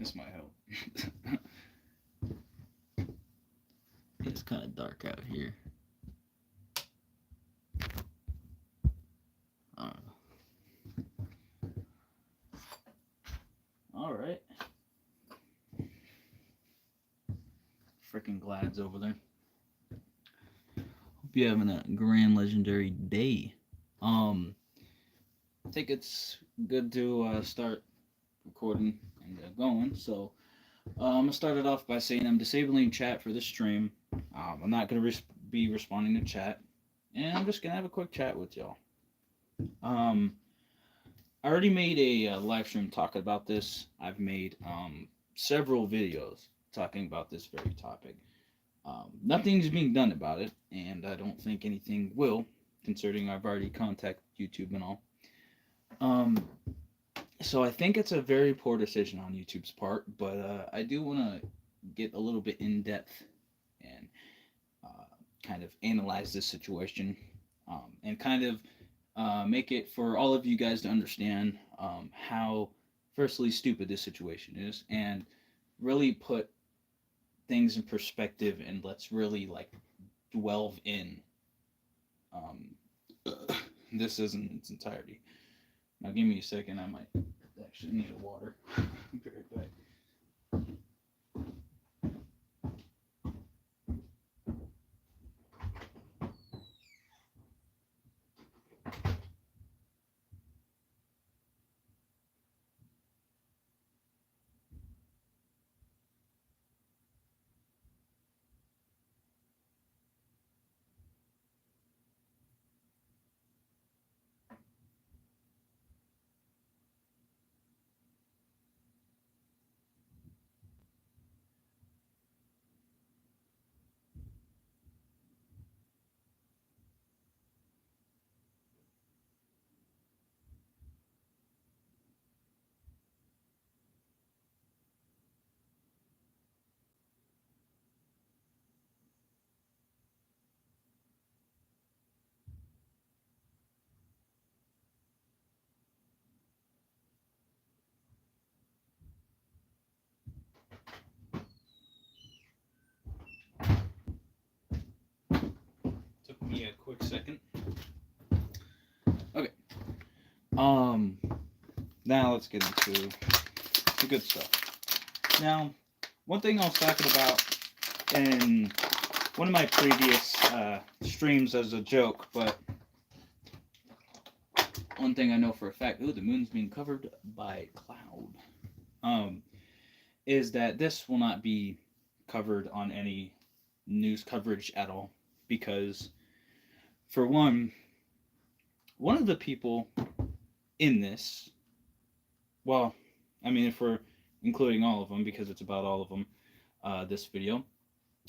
This might help. It's kind of dark out here. I don't know. All right. Freaking Glad's over there. Hope you're having a grand legendary day. I think it's good to start recording and going. So I'm gonna start it off by saying I'm disabling chat for this stream. I'm not gonna be responding to chat, and I'm just gonna have a quick chat with y'all. Um, I already made a live stream talking about this. I've made several videos talking about this very topic. Nothing's being done about it, and I don't think anything will, considering I've already contacted YouTube and all. Um, so I think it's a very poor decision on YouTube's part, but I do want to get a little bit in depth and kind of analyze this situation and kind of make it for all of you guys to understand how, firstly, stupid this situation is, and really put things in perspective, and let's really like delve in um, this is in its entirety. Now, give me a second. I might actually need a water. Be right back. Took me a quick second. Okay. Now let's get into the good stuff. Now, one thing I was talking about in one of my previous streams as a joke, but one thing I know for a fact, ooh, the moon's being covered by cloud, is that this will not be covered on any news coverage at all, because for one of the people in this, well, I mean, if we're including all of them, because it's about all of them, this video,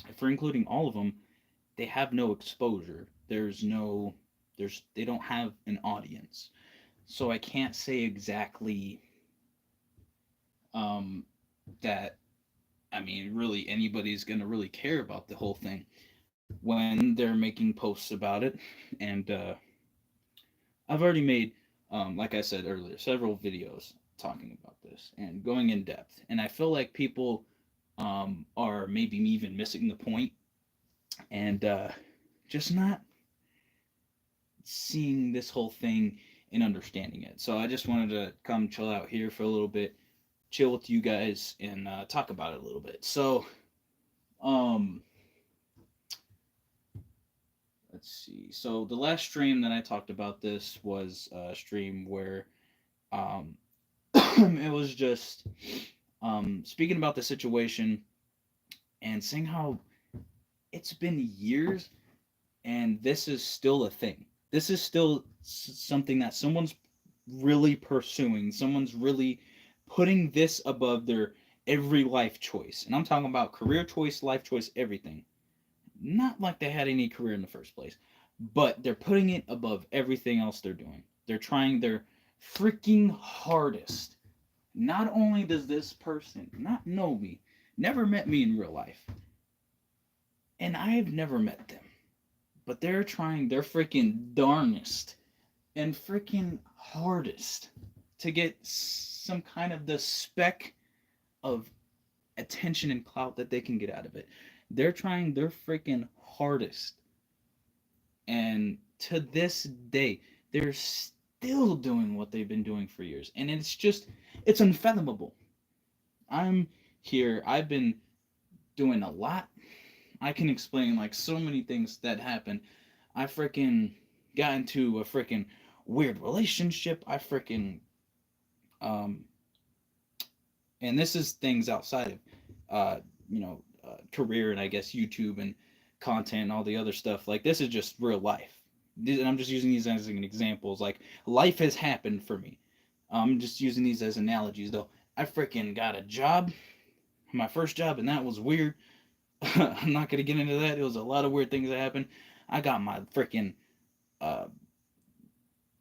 if we're including all of them, they have no exposure. They don't have an audience. So I can't say exactly that, I mean, really anybody's going to really care about the whole thing when they're making posts about it. And I've already made, like I said earlier, several videos talking about this and going in depth. And I feel like people are maybe even missing the point and just not seeing this whole thing and understanding it. So I just wanted to come chill out here for a little bit, chill with you guys, and talk about it a little bit. So, let's see. So the last stream that I talked about this was a stream where it was just speaking about the situation and saying how it's been years and this is still a thing. This is still something that someone's really pursuing. Someone's really putting this above their every life choice. And I'm talking about career choice, life choice, everything. Not like they had any career in the first place, but they're putting it above everything else they're doing. They're trying their freaking hardest. Not only does this person not know me, never met me in real life, and I've never met them, but they're trying their freaking darnest and freaking hardest to get some kind of the speck of attention and clout that they can get out of it. They're trying their freaking hardest. And to this day, they're still doing what they've been doing for years. And it's unfathomable. I'm here. I've been doing a lot. I can explain like so many things that happened. I freaking got into a freaking weird relationship. I freaking um and this is things outside of career and I guess YouTube and content and all the other stuff. Like this is just real life. And I'm just using these as examples. Like life has happened for me. I'm just using these as analogies though. I freaking got a job, my first job, and that was weird. I'm not gonna get into that. It was a lot of weird things that happened. I got my freaking uh,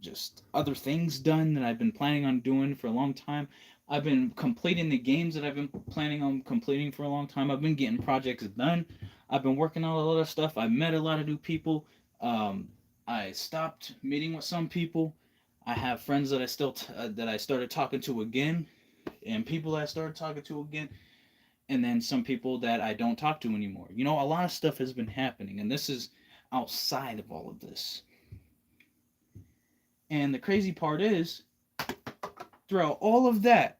just other things done that I've been planning on doing for a long time. I've been completing the games that I've been planning on completing for a long time. I've been getting projects done. I've been working on a lot of stuff. I met a lot of new people. Um, I stopped meeting with some people. I have friends that that I started talking to again, and people that I started talking to again, and then some people that I don't talk to anymore. You know, a lot of stuff has been happening, and this is outside of all of this. And the crazy part is, throughout all of that,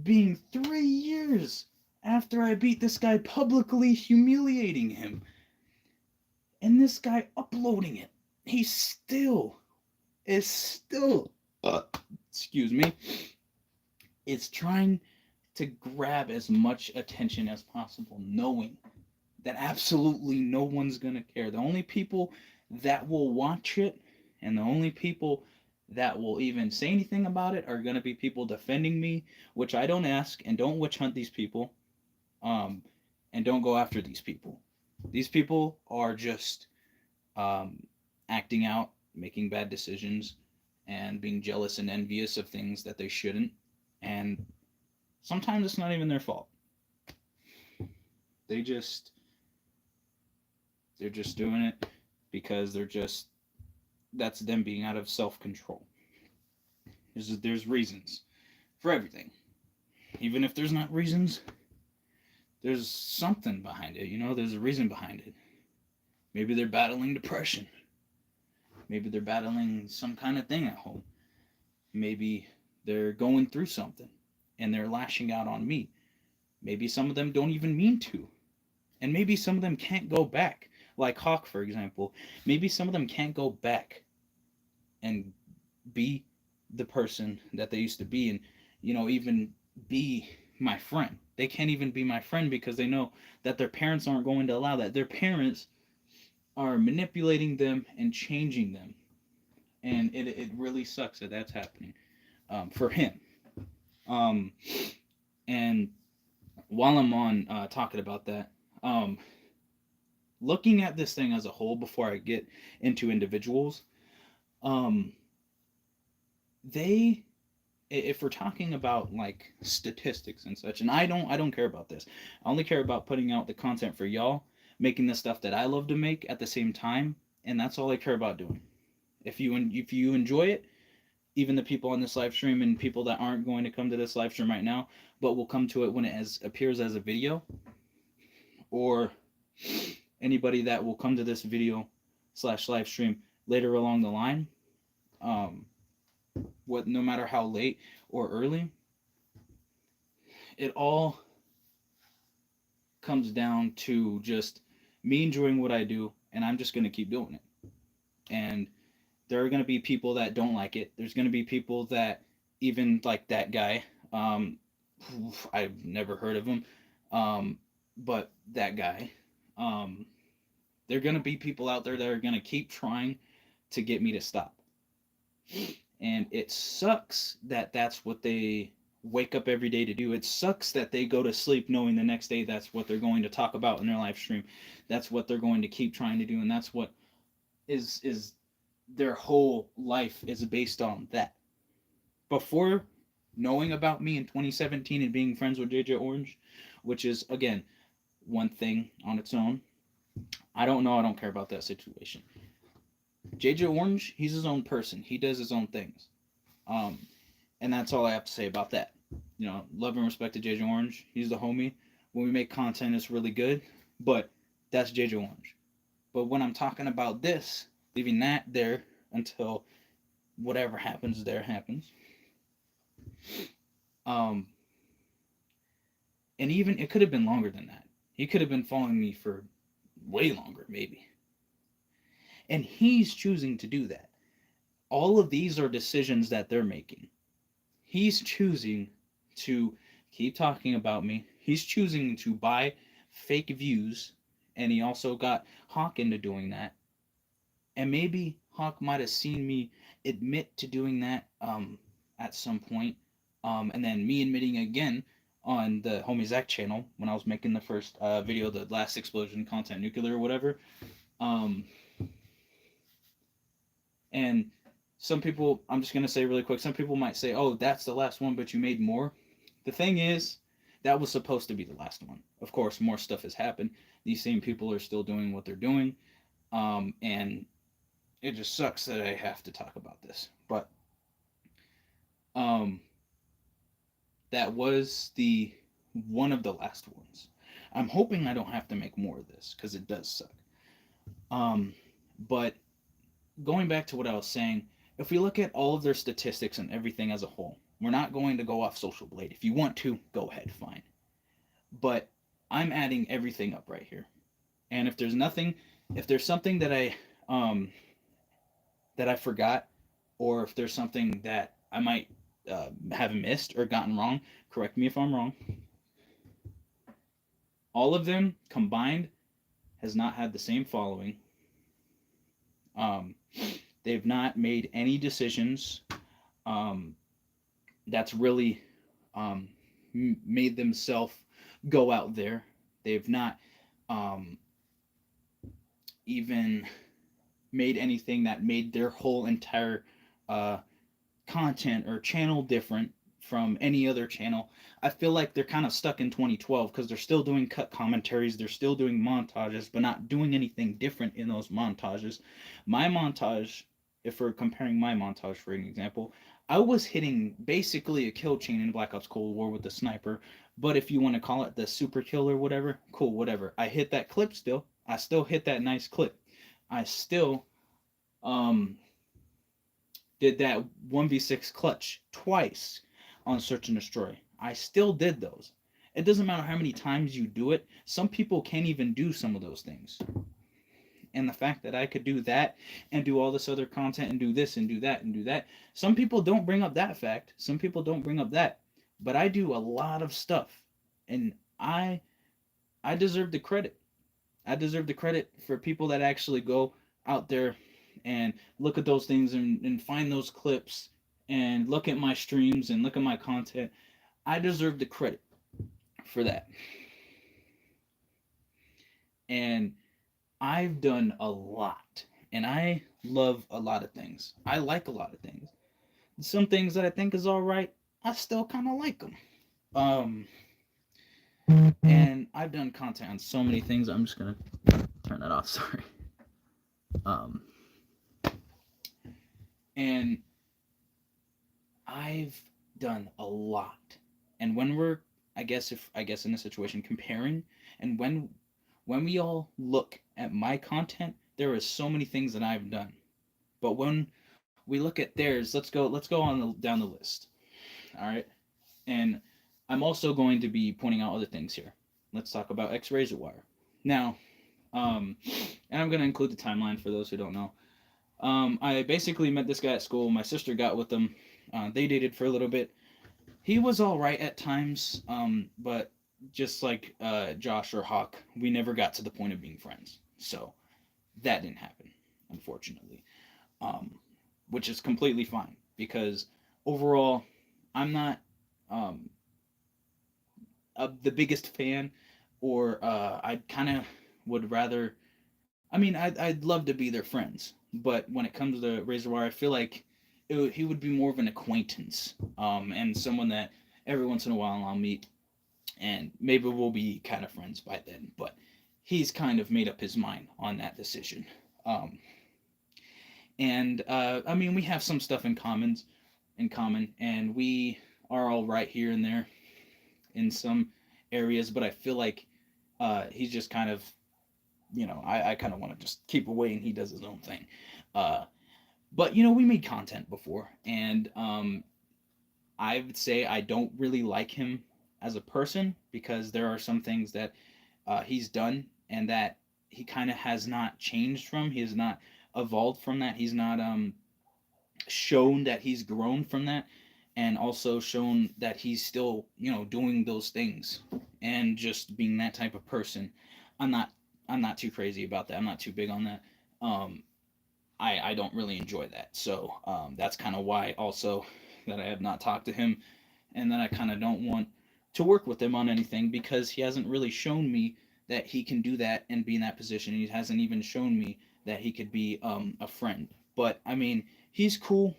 being 3 years after I beat this guy, publicly humiliating him, and this guy uploading it, he is still, excuse me, is trying to grab as much attention as possible, knowing that absolutely no one's gonna care. The only people that will watch it and the only people that will even say anything about it are gonna be people defending me, which I don't ask, and don't witch hunt these people, um, and don't go after these people. These people are just um, acting out, making bad decisions, and being jealous and envious of things that they shouldn't. And sometimes it's not even their fault. They just they're just doing it because that's them being out of self-control. There's reasons for everything. Even if there's not reasons, there's something behind it, there's a reason behind it. Maybe they're battling depression. Maybe they're battling some kind of thing at home. Maybe they're going through something and they're lashing out on me. Maybe some of them don't even mean to. And maybe some of them can't go back. Like Hawk, for example. Maybe some of them can't go back and be the person that they used to be and, even be my friend. They can't even be my friend because they know that their parents aren't going to allow that. Their parents are manipulating them and changing them. And it really sucks that that's happening for him. Um, and while I'm on talking about that, looking at this thing as a whole before I get into individuals, um, they, if we're talking about like statistics and such, and I don't care about this. I only care about putting out the content for y'all, making the stuff that I love to make at the same time, and that's all I care about doing. If you enjoy it, even the people on this live stream and people that aren't going to come to this live stream right now, but will come to it when it appears as a video, or anybody that will come to this video / live stream later along the line, no matter how late or early, it all comes down to just me enjoying what I do, and I'm just going to keep doing it. And there are going to be people that don't like it. There's going to be people that, even like that guy, I've never heard of him, but that guy, there are going to be people out there that are going to keep trying to get me to stop. And it sucks that that's what they wake up every day to do. It sucks that they go to sleep knowing the next day that's what they're going to talk about in their live stream. That's what they're going to keep trying to do, and that's what is their whole life is based on that. Before knowing about me in 2017 and being friends with JJ Orange, which is, again, one thing on its own, I don't care about that situation. JJ Orange, he's his own person. He does his own things. And that's all I have to say about that. love and respect to JJ Orange. He's the homie. When we make content, it's really good, but that's JJ Orange. But when I'm talking about this, leaving that there until whatever happens there happens. Um, and even it could have been longer than that. He could have been following me for way longer, maybe. And he's choosing to do that. All of these are decisions that they're making. He's choosing to keep talking about me. He's choosing to buy fake views, and he also got Hawk into doing that. And maybe Hawk might have seen me admit to doing that at some point, and then me admitting again on the Homie Zach channel when I was making the first video, the last explosion content nuclear or whatever. Um, and some people, I'm just gonna say really quick, some people might say, "Oh, that's the last one, but you made more." The thing is, that was supposed to be the last one. Of course, more stuff has happened. These same people are still doing what they're doing, and it just sucks that I have to talk about this. But um, that was the one of the last ones. I'm hoping I don't have to make more of this because it does suck. Um, but going back to what I was saying, if we look at all of their statistics and everything as a whole, we're not going to go off Social Blade. If you want to, go ahead, fine. But I'm adding everything up right here. And if there's something that I forgot, or if there's something that I might have missed or gotten wrong, correct me if I'm wrong. All of them combined has not had the same following. Um, they've not made any decisions um, that's really made themselves go out there. They've not um, even made anything that made their whole entire uh, content or channel different from any other channel. I feel like they're kind of stuck in 2012 because they're still doing cut commentaries, they're still doing montages, but not doing anything different in those montages. My montage, if we're comparing my montage for an example, I was hitting basically a kill chain in Black Ops Cold War with the sniper, but if you want to call it the super kill or whatever, cool, whatever. I hit that clip still. I still hit that nice clip. I still um did that 1v6 clutch twice on Search and Destroy. I still did those. It doesn't matter how many times you do it. Some people can't even do some of those things. And the fact that I could do that and do all this other content and do this and do that and do that. Some people don't bring up that fact. Some people don't bring up that. But I do a lot of stuff. And I deserve the credit. I deserve the credit for people that actually go out there and look at those things and find those clips and look at my streams and look at my content. I deserve the credit for that. And I've done a lot. And I love a lot of things. I like a lot of things. Some things that I think is all right, I still kind of like them. Um, and I've done content on so many things. I'm just gonna turn that off. Sorry. Um, and I've done a lot. And when we're, I guess in a situation comparing, and when we all look at my content, there are so many things that I've done. But when we look at theirs, let's go down the list. All right, and I'm also going to be pointing out other things here. Let's talk about X Razor Wire. Now, and I'm going to include the timeline for those who don't know. I basically met this guy at school. My sister got with him. They dated for a little bit. He was all right at times, but just like Josh or Hawk, we never got to the point of being friends. So that didn't happen, unfortunately, which is completely fine because overall, I'm not um, the biggest fan, or I kind of would rather. I mean, I'd love to be their friends, but when it comes to Razor Wire, I feel like he would be more of an acquaintance, and someone that every once in a while I'll meet, and maybe we'll be kind of friends by then. But he's kind of made up his mind on that decision, and I mean, we have some stuff in common, and we are all right here and there in some areas, but I feel like he's just kind of, I kind of want to just keep away and he does his own thing. Uh, but we made content before, and I would say I don't really like him as a person because there are some things that he's done and that he kind of has not changed from. He has not evolved from that. He's not shown that he's grown from that, and also shown that he's still doing those things and just being that type of person. I'm not I'm not too crazy about that. I'm not too big on that. Um, I don't really enjoy that. So that's kind of why also that I have not talked to him, and that I kind of don't want to work with him on anything because he hasn't really shown me that he can do that and be in that position. He hasn't even shown me that he could be a friend. But I mean, he's cool.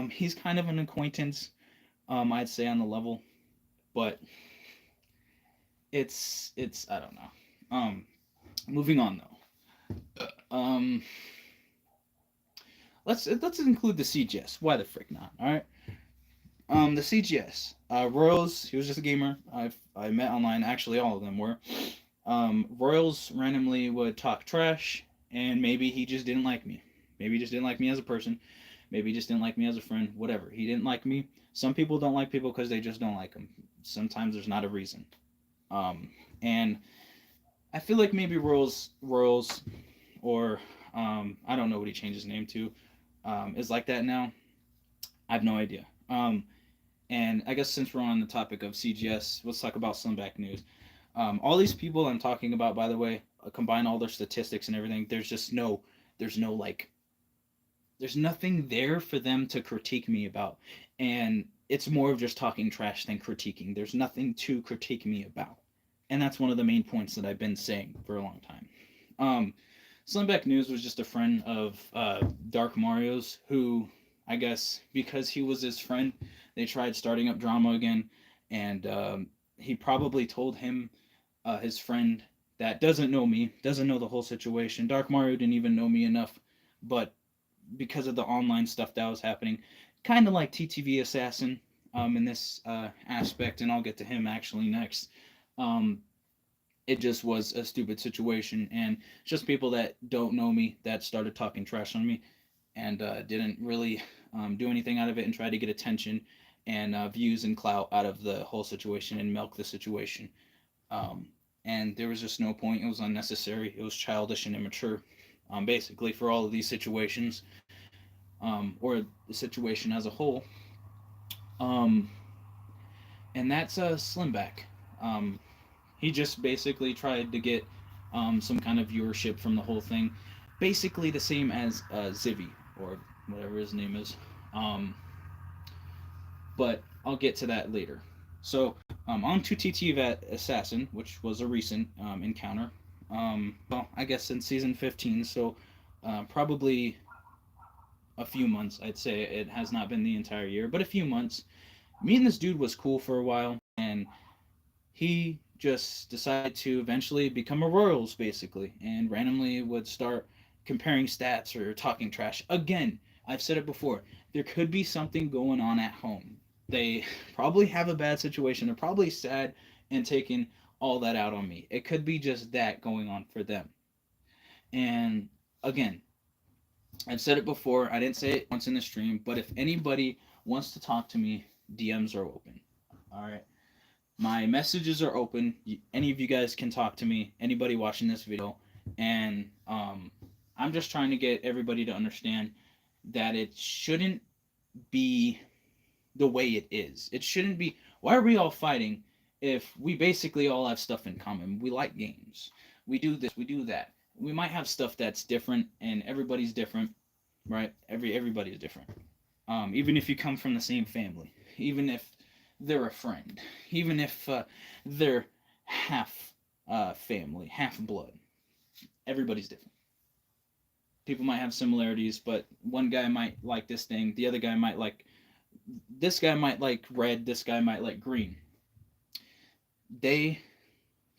He's kind of an acquaintance, I'd say on the level, but it's I don't know. Moving on though. Let's include the CGS. Why the frick not? All right. The CGS. Royals. He was just a gamer. I met online. Actually, all of them were. Royals randomly would talk trash, and maybe he just didn't like me. Maybe he just didn't like me as a person. Maybe he just didn't like me as a friend. Whatever. He didn't like me. Some people don't like people because they just don't like them. Sometimes there's not a reason. And I feel like maybe Royals, or I don't know what he changed his name to, is like that now. I have no idea. And I guess since we're on the topic of CGS, let's talk about Slimback News. All these people I'm talking about, by the way, combine all their statistics and everything. There's no like, there's nothing there for them to critique me about, and it's more of just talking trash than critiquing. There's nothing to critique me about, and that's one of the main points that I've been saying for a long time. Um, Slimback News was just a friend of Dark Mario's, who I guess because he was his friend, they tried starting up drama again, and he probably told him, his friend that doesn't know me, doesn't know the whole situation. Dark Mario didn't even know me enough, but because of the online stuff that was happening, kind of like TTV Assassin in this aspect, and I'll get to him actually next. Um, it just was a stupid situation, and just people that don't know me that started talking trash on me, and didn't really do anything out of it and tried to get attention and views and clout out of the whole situation and milk the situation. Um, and there was just no point. It was unnecessary. It was childish and immature, basically, for all of these situations, or the situation as a whole. Um, and that's Slimback. Um, he just basically tried to get some kind of viewership from the whole thing. Basically the same as Zivy, or whatever his name is. Um, but I'll get to that later. So, on to TT Assassin, which was a recent encounter. Well, I guess since season 15, so probably a few months. I'd say it has not been the entire year, but a few months. Me and this dude was cool for a while, and he just decided to eventually become a Royals, basically, and randomly would start comparing stats or talking trash. Again, I've said it before, there could be something going on at home. They probably have a bad situation. They're probably sad and taking all that out on me. It could be just that going on for them. And again, I've said it before. I didn't say it once in the stream, but if anybody wants to talk to me, DMs are open. All right. My messages are open. Any of you guys can talk to me. Anybody watching this video, and I'm just trying to get everybody to understand that it shouldn't be the way it is. It shouldn't be. Why are we all fighting if we basically all have stuff in common? We like games. We do this. We do that. We might have stuff that's different, and everybody's different, right? Everybody's different. Even if you come from the same family, even if they're a friend, even if they're half family, half blood, everybody's different. People might have similarities, but one guy might like this thing, the other guy might like this guy might like red, this guy might like green. They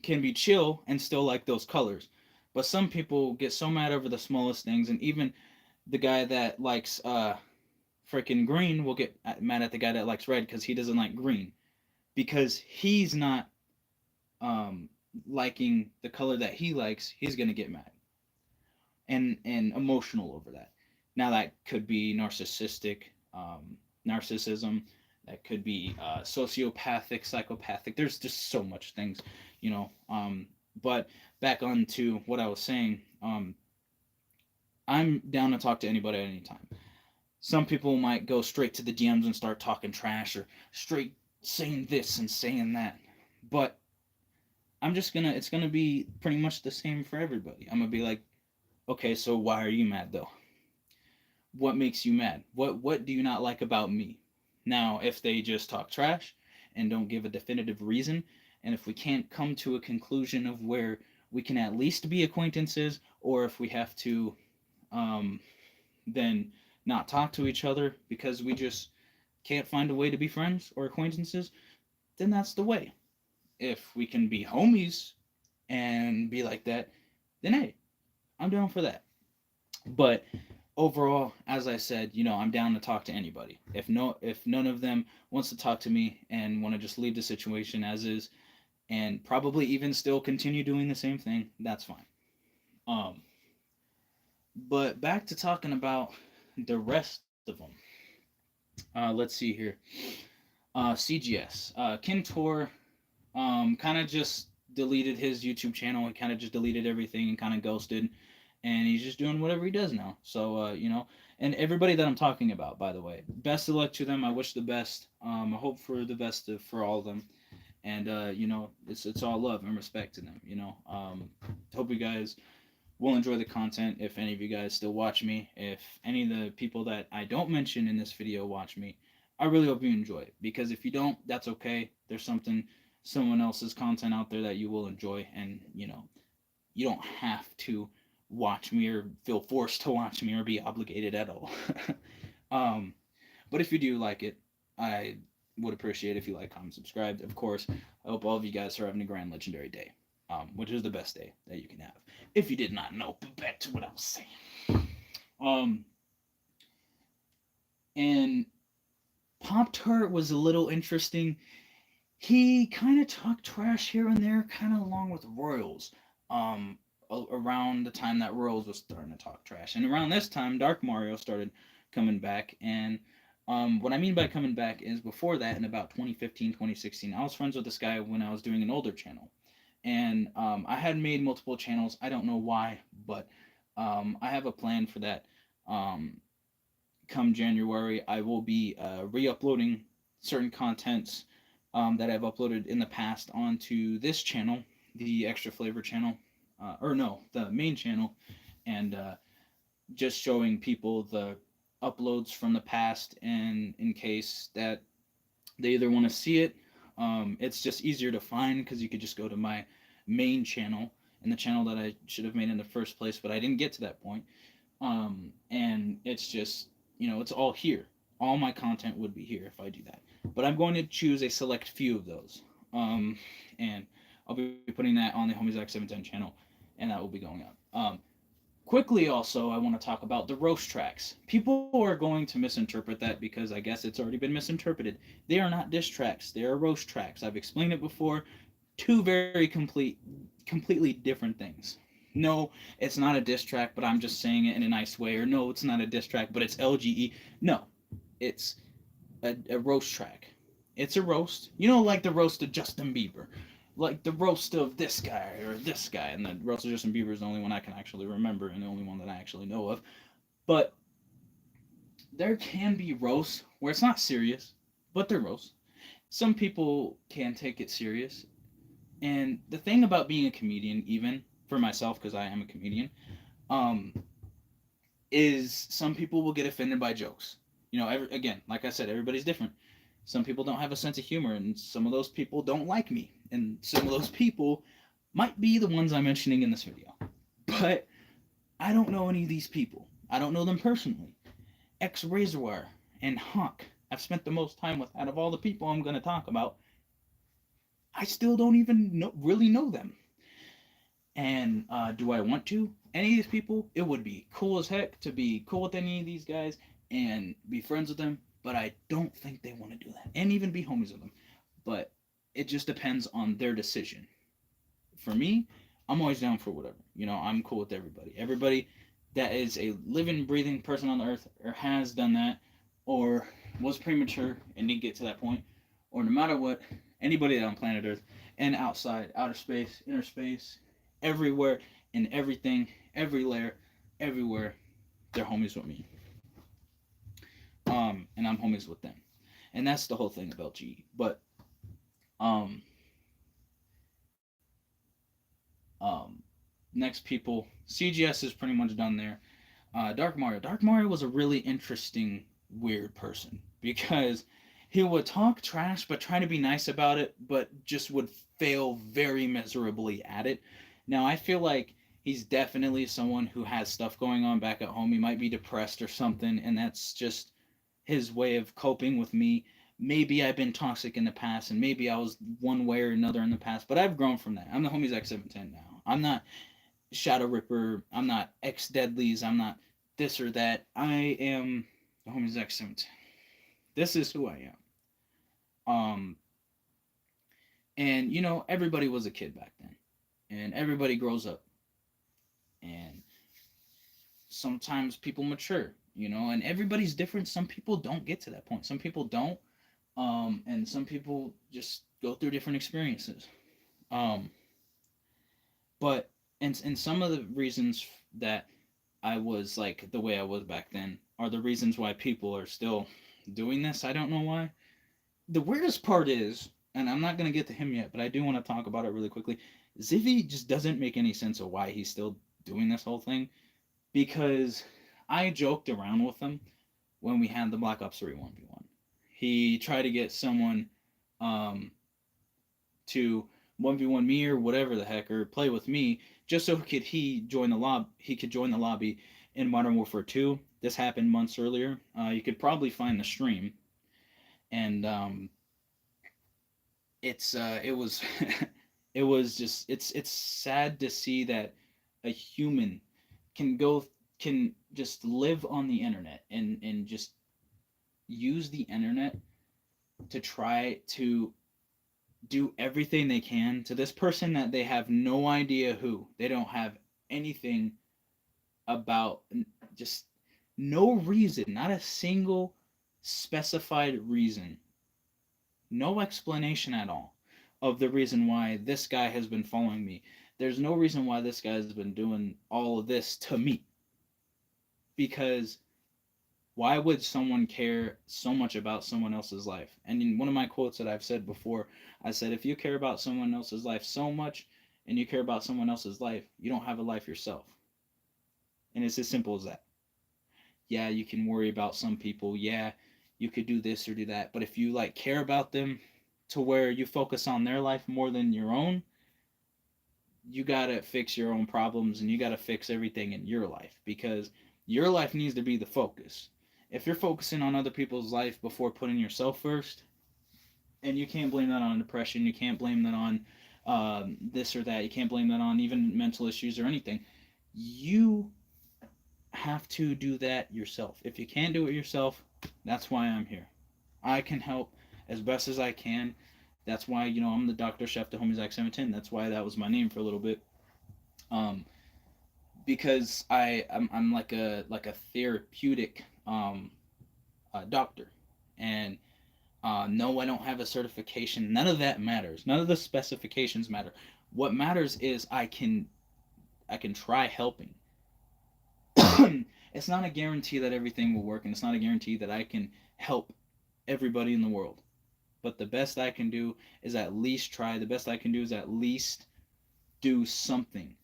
can be chill and still like those colors. But some people get so mad over the smallest things, and even the guy that likes freaking green will get mad at the guy that likes red because he doesn't like green, because he's not um, liking the color that he likes. He's gonna get mad and emotional over that. Now that could be narcissistic, narcissism. That could be sociopathic, psychopathic. There's just so much things, you know. But back on to what I was saying. I'm down to talk to anybody at any time. Some people might go straight to the DMs and start talking trash, or straight saying this and saying that. But I'm just gonna, it's gonna be pretty much the same for everybody. I'm gonna be like, okay, so why are you mad though? What makes you mad? What do you not like about me? Now, if they just talk trash and don't give a definitive reason, and if we can't come to a conclusion of where we can at least be acquaintances, or if we have to um, then not talk to each other because we just can't find a way to be friends or acquaintances, then that's the way. If we can be homies and be like that, then hey, I'm down for that. But overall, as I said, I'm down to talk to anybody. If none of them wants to talk to me and want to just leave the situation as is, and probably even still continue doing the same thing, that's fine. Um, but back to talking about the rest of them. Let's see here. CGS. Kintor kind of just deleted his YouTube channel. He kind of just deleted everything and kind of ghosted. And he's just doing whatever he does now. So, and everybody that I'm talking about, by the way, best of luck to them. I wish the best. I hope for the best for all of them. And, it's all love and respect to them, hope you guys will enjoy the content. If any of you guys still watch me, if any of the people that I don't mention in this video watch me, I really hope you enjoy it. Because if you don't, that's okay. There's someone else's content out there that you will enjoy, and you don't have to watch me or feel forced to watch me or be obligated at all. um, but if you do like it, I would appreciate if you like, comment, subscribe. Of course, I hope all of you guys are having a grand legendary day, which is the best day that you can have. If you did not know, but back to what I was saying. And Pop Tart was a little interesting. He kind of talked trash here and there, kind of along with Royals. Around the time that Royals was starting to talk trash, and around this time, Dark Mario started coming back. And what I mean by coming back is before that, in about 2015, 2016, I was friends with this guy when I was doing an older channel, and I had made multiple channels. I don't know why, but I have a plan for that. Come January, I will be re-uploading certain contents that I've uploaded in the past onto this channel, the Extra Flavor channel, or no, the main channel, and just showing people the uploads from the past, and in case that they either want to see it, it's just easier to find because you could just go to my main channel and the channel that I should have made in the first place, but I didn't get to that point. And it's just, it's all here. All my content would be here if I do that. But I'm going to choose a select few of those. And I'll be putting that on the Homies X710 channel, and that will be going up. Quickly, also, I want to talk about the roast tracks. People are going to misinterpret that because I guess it's already been misinterpreted. They are not diss tracks. They are roast tracks. I've explained it before. Two very completely different things. No, it's not a diss track, but I'm just saying it in a nice way. Or no, it's not a diss track, but it's LGE. No, it's a roast track. It's a roast. Like the roast of Justin Bieber. Like the roast of this guy or this guy. And the roast of Justin Bieber is the only one I can actually remember and the only one that I actually know of. But there can be roasts where it's not serious, but they're roasts. Some people can take it serious. And the thing about being a comedian, even for myself, because I am a comedian, is some people will get offended by jokes. Again, like I said, everybody's different. Some people don't have a sense of humor, and some of those people don't like me. And some of those people might be the ones I'm mentioning in this video. But I don't know any of these people. I don't know them personally. X Razorwire and Hawk, I've spent the most time with out of all the people I'm going to talk about. I still don't even really know them. And do I want to? Any of these people? It would be cool as heck to be cool with any of these guys and be friends with them, but I don't think they want to do that and even be homies with them. But it just depends on their decision. For me, I'm always down for whatever. I'm cool with everybody. Everybody that is a living, breathing person on the earth or has done that or was premature and didn't get to that point, or no matter what, anybody on planet Earth and outside, outer space, inner space, everywhere and everything, every layer, everywhere, they're homies with me. And I'm homies with them. And that's the whole thing about GE. But um um next people, CGS is pretty much done there. Dark Mario. Dark Mario was a really interesting, weird person because he would talk trash but try to be nice about it, but just would fail very miserably at it. Now, I feel like he's definitely someone who has stuff going on back at home. He might be depressed or something, and that's just his way of coping with me. Maybe I've been toxic in the past, and maybe I was one way or another in the past, but I've grown from that. I'm the homies X710 now. I'm not Shadow Ripper. I'm not X Deadlies. I'm not this or that. I am the homies X710. This is who I am. And everybody was a kid back then, and everybody grows up, and sometimes people mature, and everybody's different. Some people don't get to that point. Some people don't, and some people just go through different experiences. Um, but and some of the reasons that I was like the way I was back then are the reasons why people are still doing this. I don't know why. The weirdest part is, and I'm not gonna get to him yet, but I do want to talk about it really quickly. Zivy just doesn't make any sense of why he's still doing this whole thing, because I joked around with him when we had the Black Ops 3 1v1. He tried to get someone um, to 1v1 me or whatever the heck, or play with me, just so he could join the lobby in Modern Warfare 2. This happened months earlier. You could probably find the stream, and it was it was just it's sad to see that a human can go can just live on the internet and just use the internet to try to do everything they can to this person that they have no idea who. They don't have anything about, just no reason, not a single specified reason, no explanation at all of the reason why this guy has been following me. There's no reason why this guy has been doing all of this to me. Because why would someone care so much about someone else's life? And in one of my quotes that I've said before, I said, if you care about someone else's life so much and you care about someone else's life, you don't have a life yourself. And it's as simple as that. Yeah, you can worry about some people. Yeah, you could do this or do that. But if you care about them to where you focus on their life more than your own, you got to fix your own problems and you got to fix everything in your life, because your life needs to be the focus. If you're focusing on other people's life before putting yourself first, and you can't blame that on depression, you can't blame that on this or that, you can't blame that on even mental issues or anything. You have to do that yourself. If you can't do it yourself, that's why I'm here. I can help as best as I can. That's why I'm the Dr. Chef to Homies X710. That's why that was my name for a little bit. Um, because I'm like a therapeutic doctor, and no, I don't have a certification. None of that matters. None of the specifications matter. What matters is I can try helping. It's not a guarantee that everything will work, and it's not a guarantee that I can help everybody in the world. But the best I can do is at least try. The best I can do is at least do something.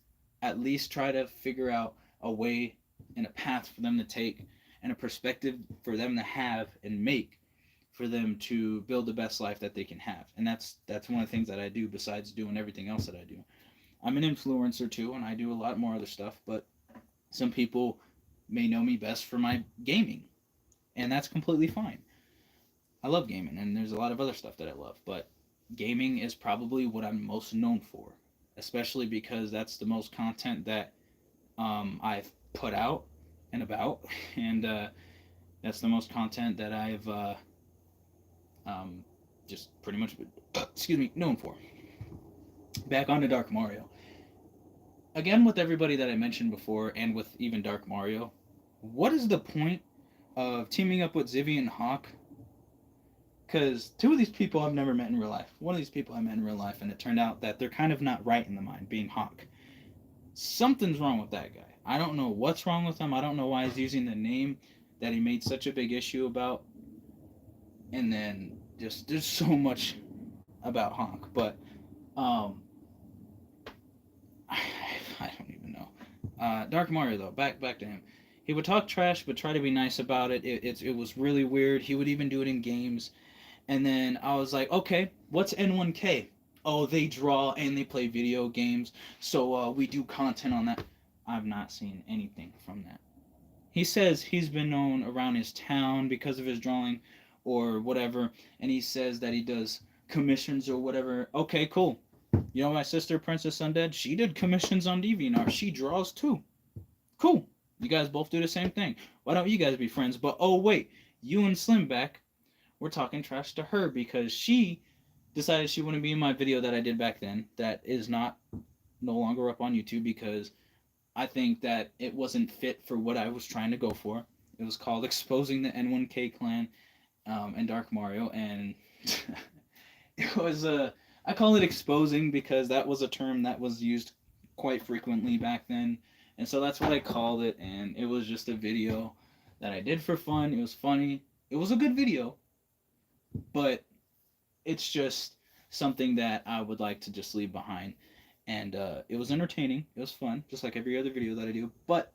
At least try to figure out a way and a path for them to take, and a perspective for them to have and make, for them to build the best life that they can have. And that's one of the things that I do besides doing everything else that I do. I'm an influencer too, and I do a lot more other stuff, but some people may know me best for my gaming, and that's completely fine. I love gaming, and there's a lot of other stuff that I love, but gaming is probably what I'm most known for, especially because that's the most content that I've put out and about, and That's the most content that I've um, just pretty much excuse me known for. Back on to Dark Mario. Again, with everybody that I mentioned before, and with even Dark Mario, what is the point of teaming up with Zivy and Hawk? Because two of these people I've never met in real life. One of these people I met in real life, and it turned out that they're kind of not right in the mind, being Hawk. Something's wrong with that guy. I don't know what's wrong with him. I don't know why he's using the name that he made such a big issue about. And then just there's so much about Hawk, but um, I, I don't even know. Dark Mario though, back to him. He would talk trash, but try to be nice about it. It was really weird. He would even do it in games. And then I was like, okay, what's N1K? Oh, they draw and they play video games, so we do content on that. I've not seen anything from that. He says he's been known around his town because of his drawing or whatever, and he says that he does commissions or whatever. Okay, cool. You know my sister, Princess Undead? She did commissions on DeviantArt. She draws too. Cool. You guys both do the same thing. Why don't you guys be friends? But oh, wait. You and Slimback were talking trash to her because she decided she wouldn't be in my video that I did back then that is not no longer up on YouTube because I think that it wasn't fit for what I was trying to go for. It was called Exposing the N1K Clan and Dark Mario, and it was I call it exposing because that was a term that was used quite frequently back then, and so that's what I called it. And it was just a video that I did for fun. It was funny. It was a good video, but it's just something that I would like to just leave behind. And it was entertaining. It was fun, just like every other video that I do. But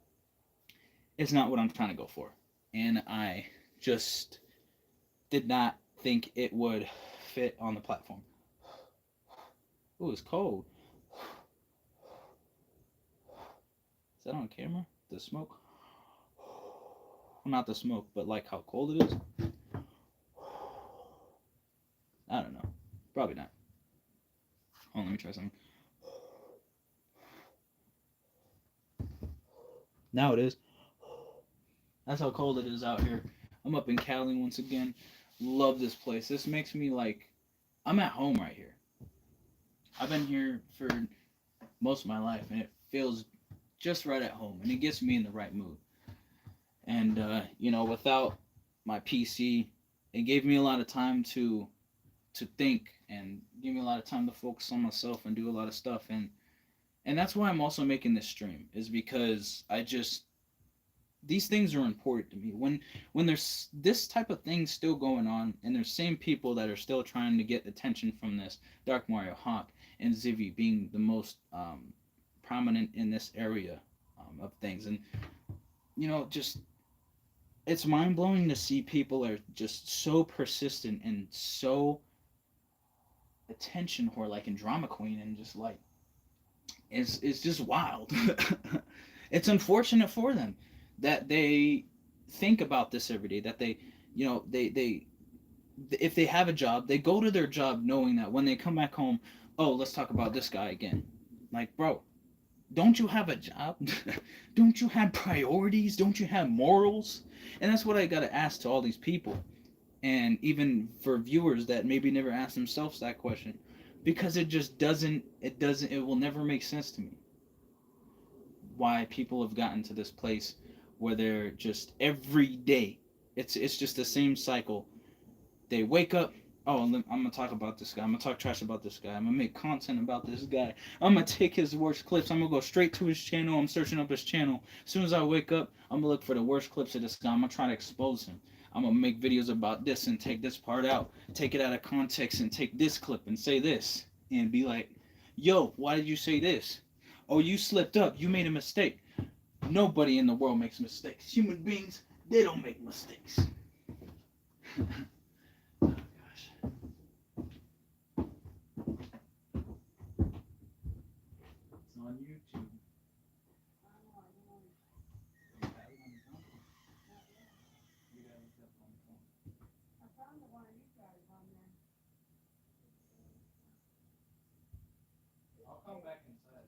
it's not what I'm trying to go for, and I just did not think it would fit on the platform. Ooh, it's cold. Is that on camera? The smoke? Well, not the smoke, but like how cold it is. I don't know. Probably not. Hold on, let me try something. Now it is. That's how cold it is out here. I'm up in Cali once again. Love this place. This makes me like I'm at home right here. I've been here for most of my life, and it feels just right at home, and it gets me in the right mood. And without my PC, it gave me a lot of time to think and give me a lot of time to focus on myself and do a lot of stuff. And that's why I'm also making this stream is because I just these things are important to me. When there's this type of thing still going on, and there's same people that are still trying to get attention from this, Dark Mario, Hawk, and Zivy being the most prominent in this area of things, and just it's mind blowing to see people are just so persistent and so attention whore, like in Drama Queen, and just like it's just wild. It's unfortunate for them that they think about this every day. That they, they if they have a job, they go to their job knowing that when they come back home, oh, let's talk about this guy again. Like, bro, don't you have a job? Don't you have priorities? Don't you have morals? And that's what I gotta ask to all these people, and even for viewers that maybe never ask themselves that question, because it just doesn't it will never make sense to me why people have gotten to this place where they're just every day it's just the same cycle. They wake up, oh, I'm gonna talk about this guy, I'm gonna talk trash about this guy, I'm gonna make content about this guy, I'm gonna take his worst clips, I'm gonna go straight to his channel, I'm searching up his channel, as soon as I wake up I'm gonna look for the worst clips of this guy, I'm gonna try to expose him, I'm gonna make videos about this and take this part out, take it out of context and take this clip and say this and be like, yo, why did you say this? Oh, you slipped up, you made a mistake. Nobody in the world makes mistakes. Human beings, they don't make mistakes. Oh, gosh. It's on YouTube. I'll come back inside.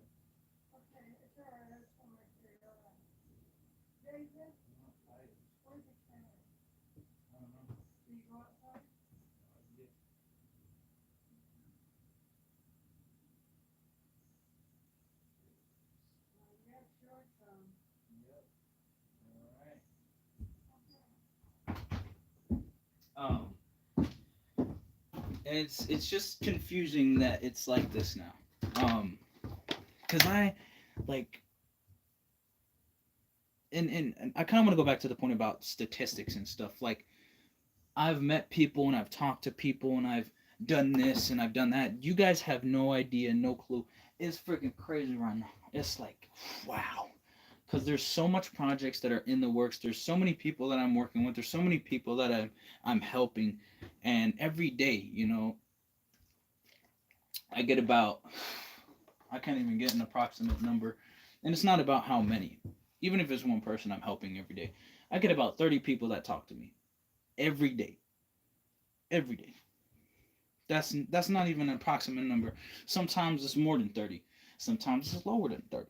And it's just confusing that it's like this now. Cause I like and I kind of want to go back to the point about statistics and stuff. Like I've met people and I've talked to people and I've done this and I've done that. You guys have no idea, no clue. It's freaking crazy right now. It's like wow. Because there's so much projects that are in the works. There's so many people that I'm working with. There's so many people that I'm helping, and every day, I get about I can't even get an approximate number, and it's not about how many. Even if it's one person I'm helping every day, I get about 30 people that talk to me every day. Every day. That's not even an approximate number. Sometimes it's more than 30. Sometimes it's lower than 30.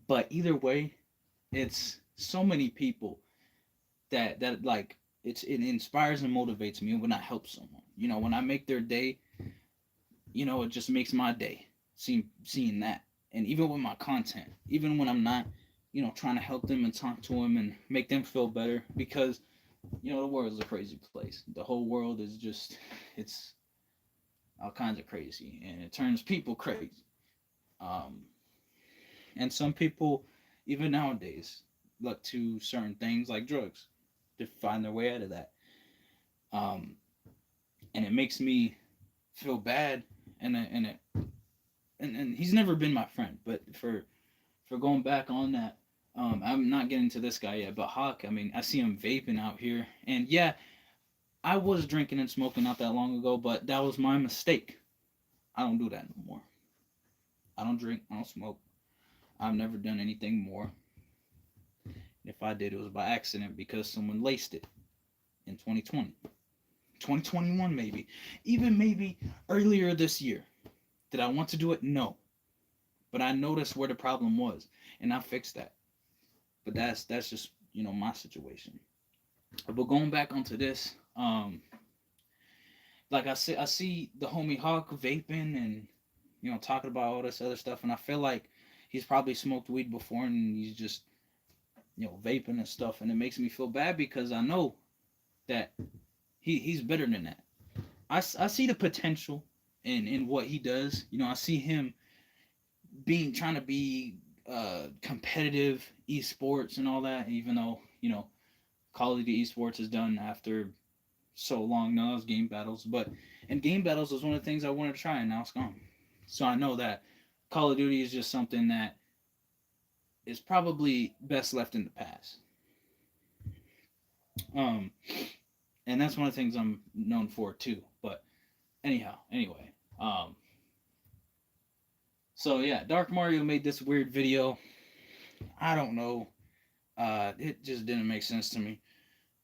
But either way, it's so many people that like it inspires and motivates me when I help someone. When I make their day, it just makes my day seeing that. And even with my content, even when I'm not, trying to help them and talk to them and make them feel better, because the world is a crazy place. The whole world is just it's all kinds of crazy, and it turns people crazy. Um, and some people, even nowadays, look to certain things like drugs to find their way out of that. Um, and it makes me feel bad, and he's never been my friend, but for going back on that, I'm not getting to this guy yet, but Hawk, I mean, I see him vaping out here, and yeah, I was drinking and smoking not that long ago, but that was my mistake. I don't do that no more. I don't drink, I don't smoke. I've never done anything more. If I did, it was by accident because someone laced it in 2020, 2021 maybe, even maybe earlier this year. Did I want to do it? No, but I noticed where the problem was, and I fixed that. But that's just my situation. But going back onto this, like I see the homie Hawk vaping and talking about all this other stuff, and I feel like he's probably smoked weed before and he's just vaping and stuff, and it makes me feel bad because I know that he's better than that. I see the potential in what he does. I see him trying to be competitive esports and all that, even though Call of Duty esports is done after so long now. Those game battles, but and game battles was one of the things I wanted to try, and now it's gone. So I know that Call of Duty is just something that is probably best left in the past. Um, and that's one of the things I'm known for too. But anyway, so yeah, Dark Mario made this weird video. I don't know. It just didn't make sense to me.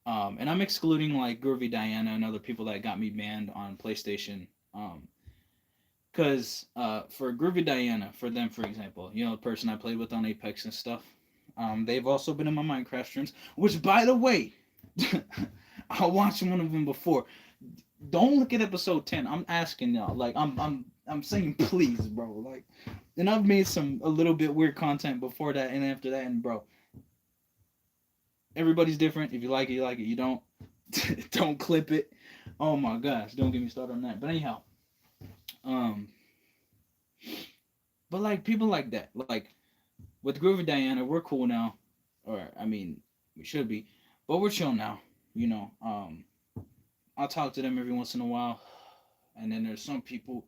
And I'm excluding like Groovy Diana and other people that got me banned on PlayStation. Because for Groovy Diana, for them, for example, the person I played with on Apex and stuff, they've also been in my Minecraft streams. Which, by the way, I watched one of them before. Don't look at episode 10. I'm asking y'all. Like, I'm saying please, bro. Like, and I've made some a little bit weird content before that and after that, and bro, everybody's different. If you like it, you like it. You don't, don't clip it. Oh my gosh, don't get me started on that. But anyhow, um, but like people like that, like with Groovy Diana, we're cool now, or I mean, we should be, but we're chill now. I'll talk to them every once in a while, and then there's some people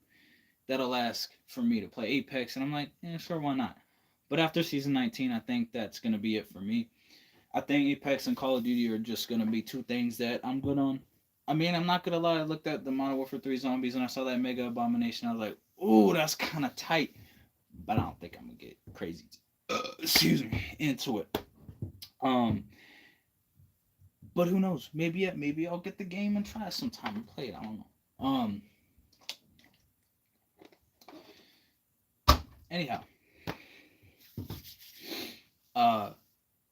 that'll ask for me to play Apex, and I'm like, yeah, sure, why not? But after season 19, I think that's gonna be it for me. I think Apex and Call of Duty are just gonna be two things that I'm good on. I mean, I'm not gonna lie. I looked at the Modern Warfare 3 zombies and I saw that Mega Abomination. I was like, ooh, that's kind of tight. But I don't think I'm gonna get crazy. Excuse me, into it. Um, but who knows? Maybe I'll get the game and try it sometime and play it. I don't know. Anyhow, uh,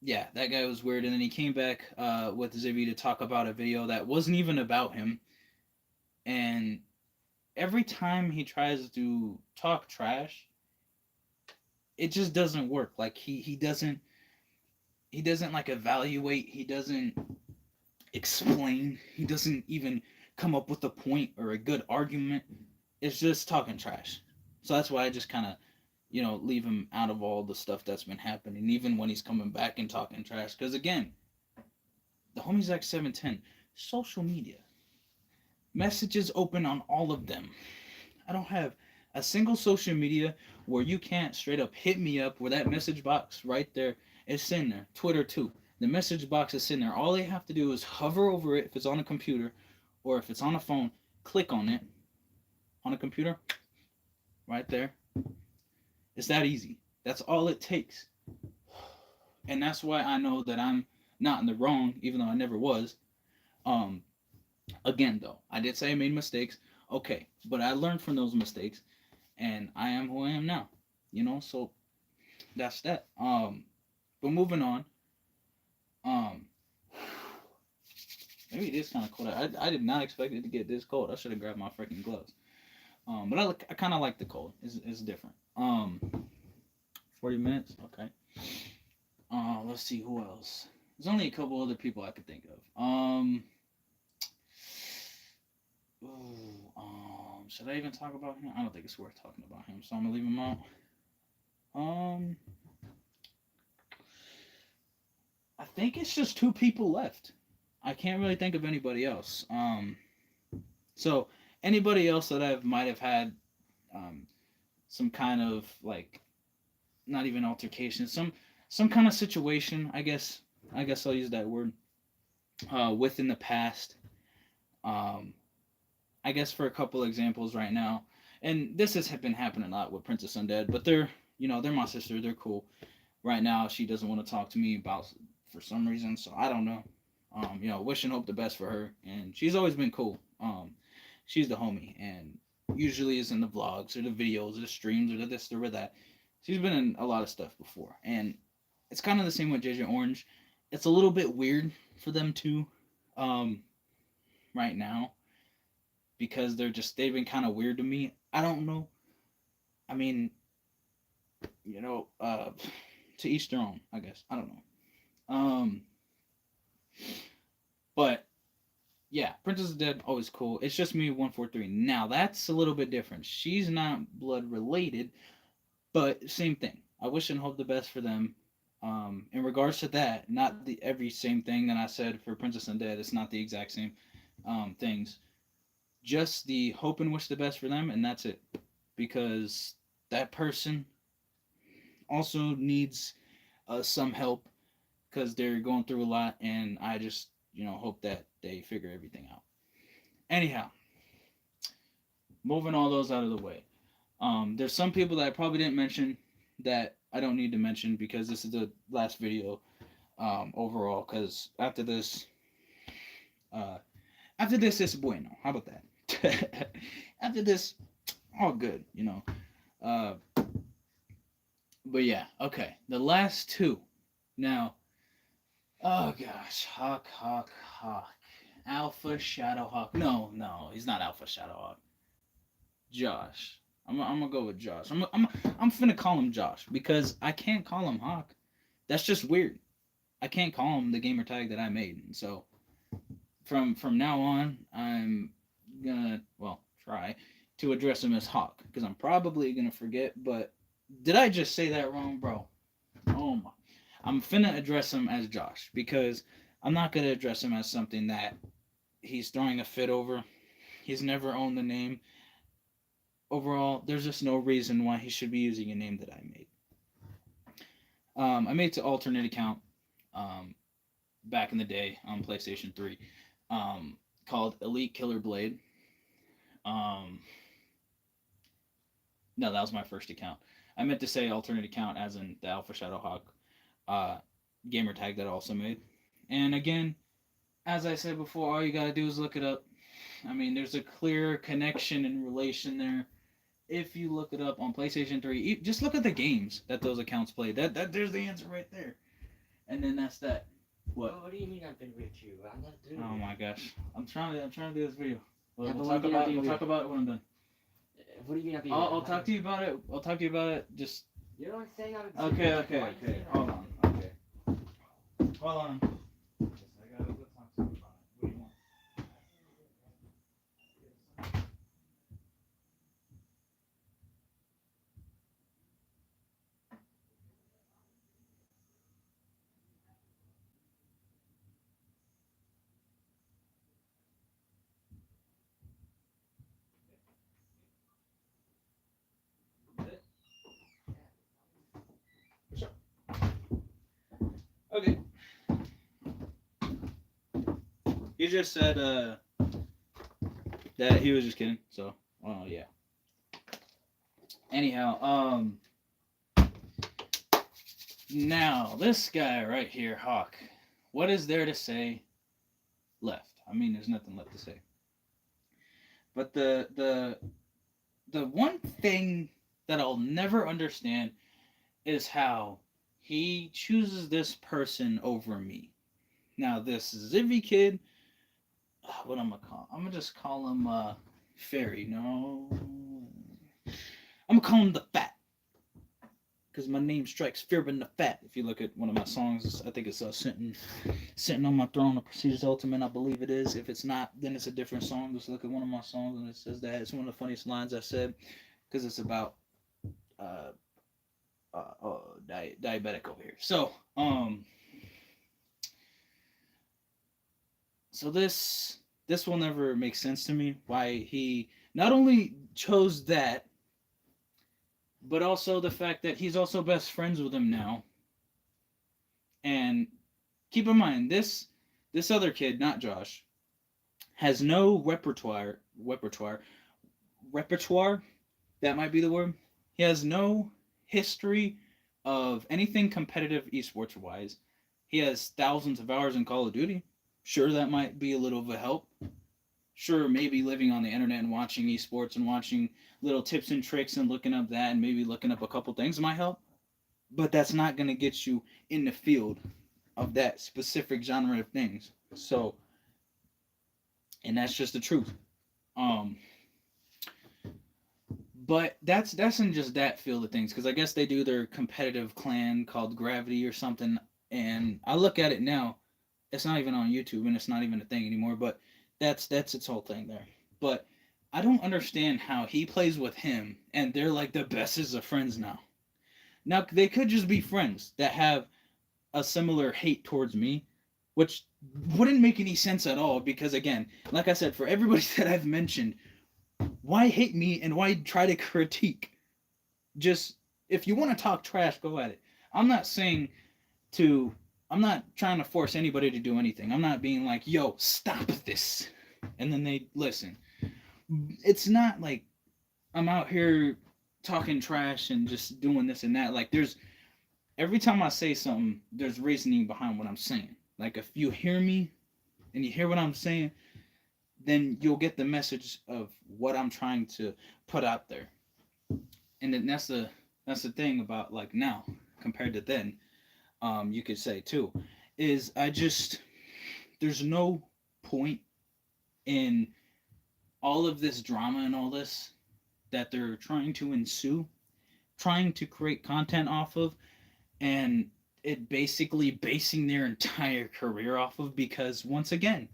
yeah, that guy was weird, and then he came back with Zibby to talk about a video that wasn't even about him, and every time he tries to talk trash, it just doesn't work. Like he doesn't like evaluate, he doesn't explain, he doesn't even come up with a point or a good argument. It's just talking trash. So that's why I just kind of, leave him out of all the stuff that's been happening, even when he's coming back and talking trash. Because again, the homies X710, social media, messages open on all of them. I don't have a single social media where you can't straight up hit me up where that message box right there is sitting there. Twitter too. The message box is sitting there. All they have to do is hover over it if it's on a computer or if it's on a phone, click on it on a computer right there. It's that easy. That's all it takes. And that's why I know that I'm not in the wrong, even though I never was. Um, Again, though, I did say I made mistakes. Okay, but I learned from those mistakes, and I am who I am now. So that's that. But moving on. Um, Maybe it is kind of cold. I did not expect it to get this cold. I should have grabbed my freaking gloves. But I kind of like the cold. It's different. 40 minutes. Okay. Let's see who else. There's only a couple other people I could think of. Should I even talk about him? I don't think it's worth talking about him, so I'm gonna leave him out. I think it's just two people left. I can't really think of anybody else. So anybody else that I might have had some kind of like, not even altercation, some kind of situation. I guess I'll use that word. Within the past. I guess for a couple examples right now, and this has been happening a lot with Princess Undead, but they're my sister. They're cool. Right now, she doesn't want to talk to me about for some reason, so I don't know. Wish and hope the best for her, and she's always been cool. She's the homie, and usually is in the vlogs or the videos or the streams or the this or that. She's been in a lot of stuff before, and it's kind of the same with JJ Orange. It's a little bit weird for them too, right now, because they've been kind of weird to me. I don't know. I mean, to each their own, I guess. I don't know. But yeah, Princess is Dead, always cool. It's just me 143. Now that's a little bit different. She's not blood related, but same thing. I wish and hope the best for them. In regards to that, not the every same thing that I said for Princess Undead. It's not the exact same things. Just the hope and wish the best for them, and that's it. Because that person also needs some help because they're going through a lot, and I just hope that they figure everything out. Anyhow, moving all those out of the way. There's some people that I probably didn't mention that I don't need to mention because this is the last video overall. Because after this, it's bueno. How about that? After this, all good, But yeah, okay. The last two. Now, oh gosh, Hawk. Alpha Shadowhawk. No, he's not Alpha Shadowhawk. Josh. I'm gonna go with Josh. I'm finna call him Josh because I can't call him Hawk. That's just weird. I can't call him the gamer tag that I made. And so from now on, I'm gonna try to address him as Hawk because I'm probably gonna forget. But did I just say that wrong, bro? Oh my! I'm finna address him as Josh because I'm not gonna address him as something that he's throwing a fit over. He's never owned the name. Overall, there's just no reason why he should be using a name that I made. I made an alternate account back in the day on PlayStation 3 called Elite Killer Blade. No, that was my first account. I meant to say alternate account as in the Alpha Shadowhawk gamer tag that I also made. And again, as I said before, all you gotta do is look it up. I mean, there's a clear connection and relation there. If you look it up on PlayStation 3, just look at the games that those accounts played. That there's the answer right there. And then that's that. What? What do you mean I've been with you? I'm not doing Oh it. my gosh. I'm trying to do this video. Yeah, We'll but talk about it when I'm done. What do you mean I've been I'll talk to you about it. I'll talk to you about it. Just You know what I'm saying? Okay. Hold on. Okay. Hold on. I gotta go talk to you about it. What do you want? He just said that he was just kidding. So, yeah. Anyhow, now this guy right here, Hawk. What is there to say left? I mean, there's nothing left to say. But the one thing that I'll never understand is how he chooses this person over me. Now, this Zivvy kid, what I'm gonna call? I'm gonna just call him Fairy. No, I'm gonna call him the Fat, because my name strikes fear in the fat. If you look at one of my songs, I think it's sitting on my throne of Prestige's Ultimate, I believe it is. If it's not, then it's a different song. Just look at one of my songs and it says that. It's one of the funniest lines I said, because it's about diabetic over here. So this will never make sense to me, why he not only chose that, but also the fact that he's also best friends with him now. And keep in mind, this other kid, not Josh, has no repertoire, that might be the word. He has no history of anything competitive esports wise. He has thousands of hours in Call of Duty. Sure, that might be a little of a help. Sure, maybe living on the internet and watching esports and watching little tips and tricks and looking up that and maybe looking up a couple things might help. But that's not going to get you in the field of that specific genre of things. So, and that's just the truth. But that's in just that field of things, because I guess they do their competitive clan called Gravity or something. And I look at it now, it's not even on YouTube and it's not even a thing anymore, but that's its whole thing there. But I don't understand how he plays with him and they're like the bestest of friends now. Now, they could just be friends that have a similar hate towards me, which wouldn't make any sense at all, because again, like I said, for everybody that I've mentioned, why hate me and why try to critique? Just, if you want to talk trash, go at it. I'm not trying to force anybody to do anything. I'm not being like, yo, stop this, and then they listen. It's not like I'm out here talking trash and just doing this and that. Like, every time I say something, there's reasoning behind what I'm saying. Like, if you hear me and you hear what I'm saying, then you'll get the message of what I'm trying to put out there. And then that's the thing about like now compared to then. You could say too, is there's no point in all of this drama and all this that they're trying to ensue, trying to create content off of, and it basically basing their entire career off of, because once again,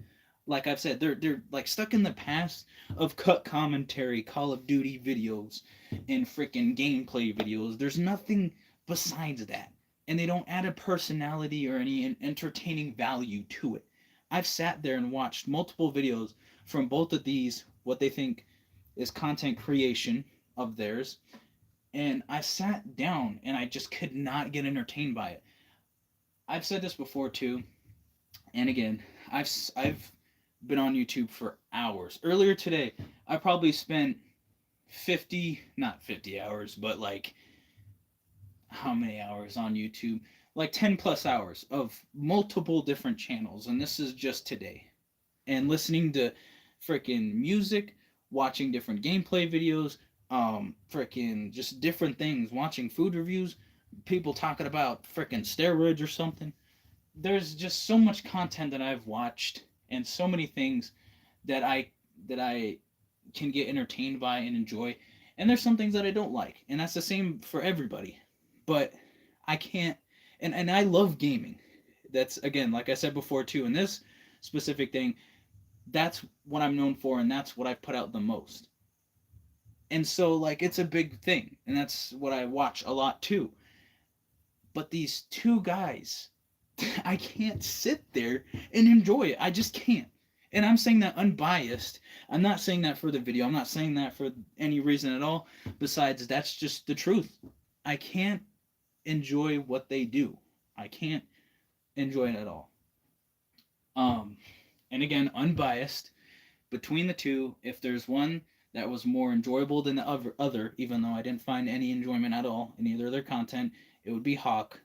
like I've said, they're like stuck in the past of cut commentary, Call of Duty videos, and freaking gameplay videos. There's nothing besides that. And they don't add a personality or any entertaining value to it. I've sat there and watched multiple videos from both of these, what they think is content creation of theirs, and I sat down and I just could not get entertained by it. I've said this before too, and again, I've been on YouTube for hours. Earlier today, I probably spent not 50 hours, but like, how many hours on YouTube? Like 10 plus hours of multiple different channels, and this is just today. And listening to freaking music, watching different gameplay videos, freaking just different things, watching food reviews, people talking about freaking steroids or something. There's just so much content that I've watched, and so many things that I can get entertained by and enjoy. And there's some things that I don't like, and that's the same for everybody. But I can't, and I love gaming. That's, again, like I said before too, in this specific thing, that's what I'm known for, and that's what I put out the most. And so, like, it's a big thing, and that's what I watch a lot too. But these two guys, I can't sit there and enjoy it. I just can't. And I'm saying that unbiased. I'm not saying that for the video. I'm not saying that for any reason at all. Besides, that's just the truth. I can't enjoy what they do. I can't enjoy it at all. And again, unbiased. Between the two, if there's one that was more enjoyable than the other, even though I didn't find any enjoyment at all in either of their content, it would be Hawk,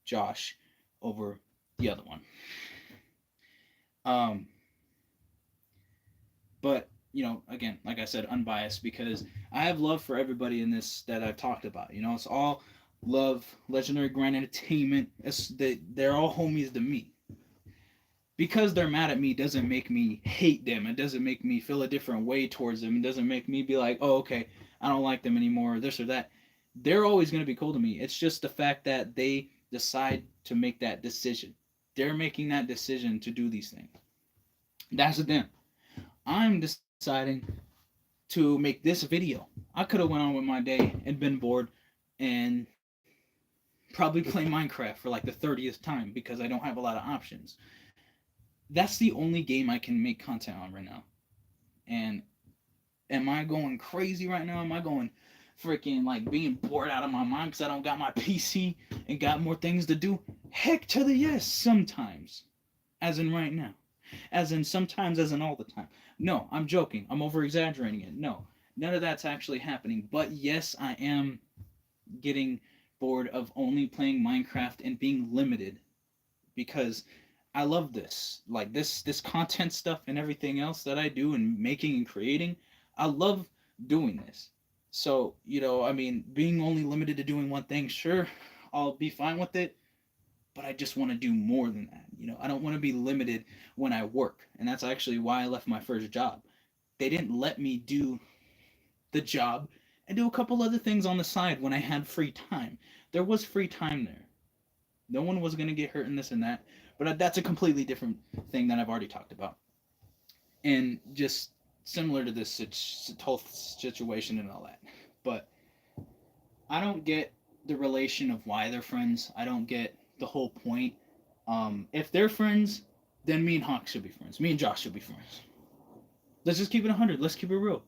Josh, over the other one. Um, but again, like I said, unbiased, because I have love for everybody in this that I've talked about. It's all love. Legendary Grand Entertainment. They're all homies to me. Because they're mad at me doesn't make me hate them. It doesn't make me feel a different way towards them. It doesn't make me be like, oh, okay, I don't like them anymore, or this or that. They're always going to be cool to me. It's just the fact that they decide to make that decision. They're making that decision to do these things. That's them. I'm deciding to make this video. I could have went on with my day and been bored and probably play Minecraft for like the 30th time because I don't have a lot of options. That's the only game I can make content on right now. And am I going crazy right now? Am I going freaking like being bored out of my mind because I don't got my PC and got more things to do? Heck to the yes, sometimes. As in right now. As in sometimes, as in all the time. No, I'm joking. I'm over exaggerating it. No, none of that's actually happening. But yes, I am getting bored of only playing Minecraft and being limited because I love this. Like this content stuff and everything else that I do and making and creating. I love doing this. So, I mean, being only limited to doing one thing, sure, I'll be fine with it, but I just want to do more than that. I don't want to be limited when I work. And that's actually why I left my first job. They didn't let me do the job and do a couple other things on the side when I had free time. There was free time there. No one was going to get hurt in this and that. But that's a completely different thing that I've already talked about. And just similar to this whole situation and all that. But I don't get the relation of why they're friends. I don't get the whole point. If they're friends, then me and Hawk should be friends. Me and Josh should be friends. Let's just keep it 100. Let's keep it real.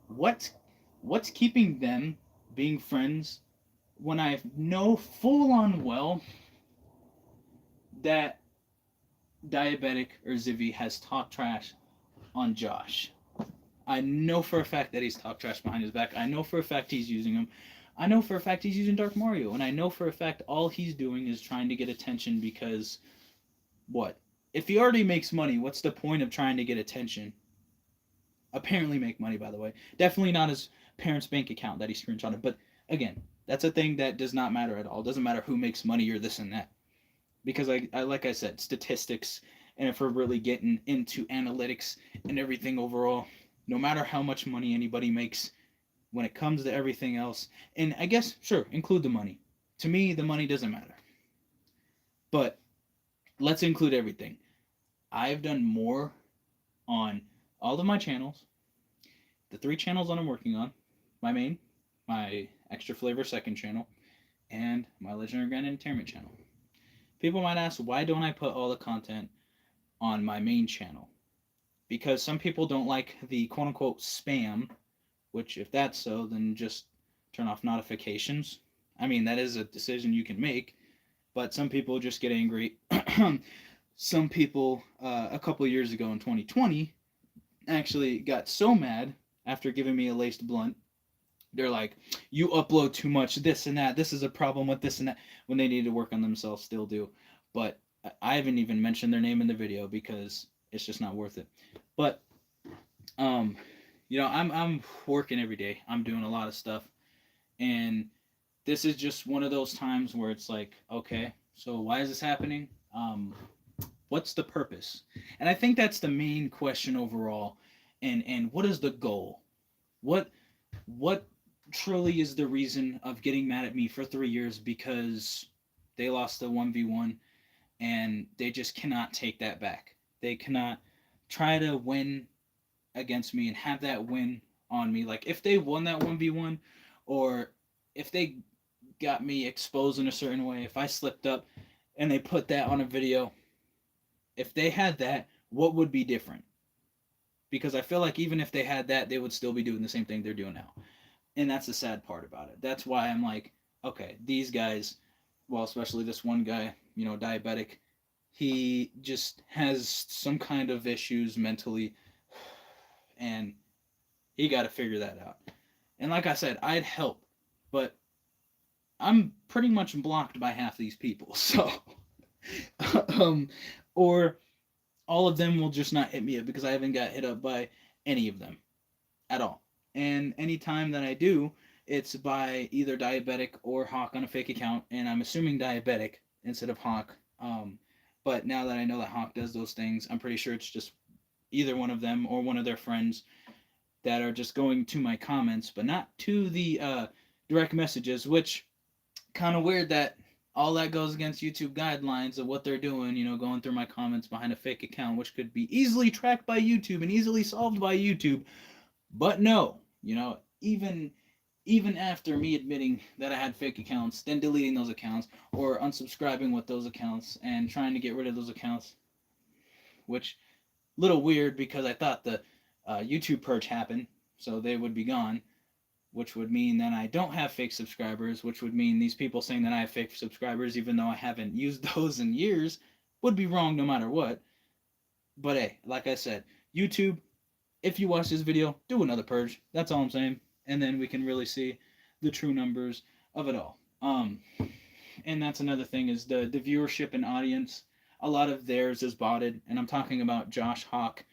What's keeping them being friends when I know full on well that Diabetic or Zivy has talked trash on Josh? I know for a fact that he's talked trash behind his back. I know for a fact he's using him. I know for a fact he's using Dark Mario. And I know for a fact all he's doing is trying to get attention because, what? If he already makes money, what's the point of trying to get attention? Apparently make money, by the way. Definitely not his parents' bank account that he screenshotted. But again, that's a thing that does not matter at all. It doesn't matter who makes money or this and that. Because I like I said, statistics, and if we're really getting into analytics and everything overall, no matter how much money anybody makes, when it comes to everything else, and I guess, sure, include the money. To me, the money doesn't matter. But let's include everything. I've done more on all of my channels, the 3 channels that I'm working on, my main, my Extra Flavor second channel, and my Legendary Grand Entertainment channel. People might ask, why don't I put all the content on my main channel? Because some people don't like the quote-unquote spam, which if that's so, then just turn off notifications. I mean, that is a decision you can make, but some people just get angry. Some people, a couple years ago in 2020, actually got so mad after giving me a laced blunt. They're like, you upload too much, this and that. This is a problem with this and that. When they need to work on themselves, still do. But I haven't even mentioned their name in the video because it's just not worth it. But, I'm working every day. I'm doing a lot of stuff. And this is just one of those times where it's like, okay, so why is this happening? What's the purpose? And I think that's the main question overall. And what is the goal? What truly is the reason of getting mad at me for 3 years because they lost the 1v1 and they just cannot take that back. They cannot try to win against me and have that win on me. Like if they won that 1v1 or if they got me exposed in a certain way, if I slipped up and they put that on a video, if they had that, what would be different? Because I feel like even if they had that, they would still be doing the same thing they're doing now. And that's the sad part about it. That's why I'm like, okay, these guys, well, especially this one guy, Diabetic, he just has some kind of issues mentally, and he got to figure that out. And like I said, I'd help, but I'm pretty much blocked by half these people. So, um, or all of them will just not hit me up because I haven't got hit up by any of them at all. And anytime that I do, it's by either Diabetic or Hawk on a fake account, and I'm assuming Diabetic instead of Hawk. But now that I know that Hawk does those things, I'm pretty sure it's just either one of them or one of their friends that are just going to my comments, but not to the direct messages, which kind of weird that all that goes against YouTube guidelines of what they're doing, going through my comments behind a fake account, which could be easily tracked by YouTube and easily solved by YouTube. But no, even after me admitting that I had fake accounts, then deleting those accounts or unsubscribing with those accounts and trying to get rid of those accounts, which little weird because I thought the YouTube purge happened, so they would be gone, which would mean that I don't have fake subscribers, which would mean these people saying that I have fake subscribers, even though I haven't used those in years, would be wrong no matter what. But hey, like I said, YouTube, if you watch this video, do another purge. That's all I'm saying. And then we can really see the true numbers of it all. And that's another thing is the viewership and audience. A lot of theirs is botted, and I'm talking about Josh Hawk,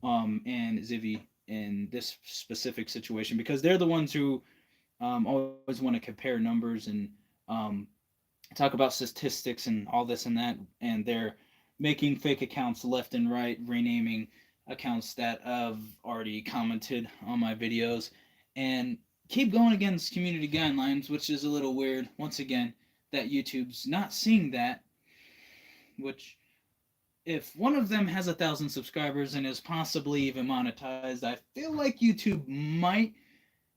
and Zivy in this specific situation because they're the ones who always want to compare numbers and talk about statistics and all this and that, and they're making fake accounts left and right, renaming accounts that have already commented on my videos, and keep going against community guidelines, which is a little weird. Once again, that YouTube's not seeing that, which if one of them has 1,000 subscribers and is possibly even monetized, I feel like YouTube might